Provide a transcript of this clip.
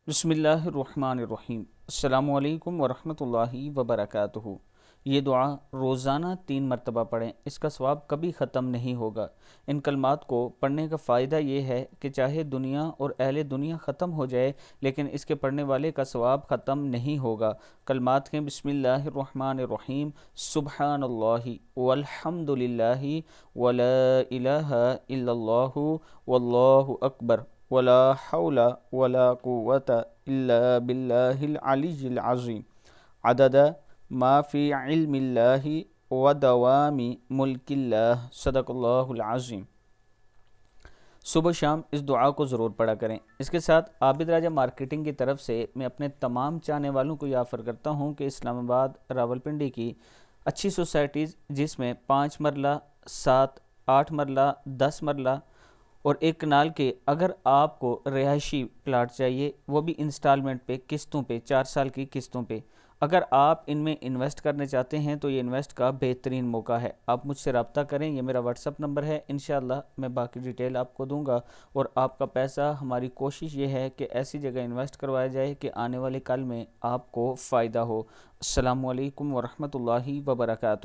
बिस्मिल्लाहिर्रहमानिर्रहीम। अस्सलामु अलैकुम वरहमतुल्लाहि वबरकातुहू। ये दुआ रोज़ाना 3 मरतबा पढ़ें, इसका सवाब कभी ख़त्म नहीं होगा। इन कलमात को पढ़ने का फ़ायदा ये है कि चाहे दुनिया और अहले दुनिया ख़त्म हो जाए, लेकिन इसके पढ़ने वाले का सवाब ख़त्म नहीं होगा। कलमात के बिस्मिल्लाहिर्रहमानिर्रहीम, सुब्हानल्लाहि वल्हम्दुलिल्लाहि वला इलाहा इल्लल्लाहु वल्लाहु अकबर वला हौला वला कुव्वता इल्ला बिल्लाहिल अलिय्यिल अज़ीम। अदद मा फ़ी इल्मिल्लाहि व दवामी मुल्किल्लाह। सदक़ल्लाहुल अज़ीम। सुबह शाम इस दुआ को ज़रूर पढ़ा करें। इसके साथ आबिद राजा मार्केटिंग की तरफ से मैं अपने तमाम चाहने वालों को ये ऑफ़र करता हूँ कि इस्लामाबाद रावलपिंडी की अच्छी सोसाइटीज़, जिसमें 5 मरला, 7, 8 मरला, 10 मरला और एक कनाल के, अगर आपको रिहायशी प्लाट चाहिए, वो भी इंस्टॉलमेंट पे, किस्तों पे, 4 साल की किस्तों पे, अगर आप इनमें इन्वेस्ट करने चाहते हैं तो ये इन्वेस्ट का बेहतरीन मौका है। आप मुझसे रब्ता करें, ये मेरा व्हाट्सअप नंबर है। इंशाअल्लाह मैं बाकी डिटेल आपको दूंगा और आपका पैसा, हमारी कोशिश ये है कि ऐसी जगह इन्वेस्ट करवाया जाए कि आने वाले कल में आपको फ़ायदा हो। अस्सलामु अलैकुम वरहमतुल्लाहि वबरकातुहू।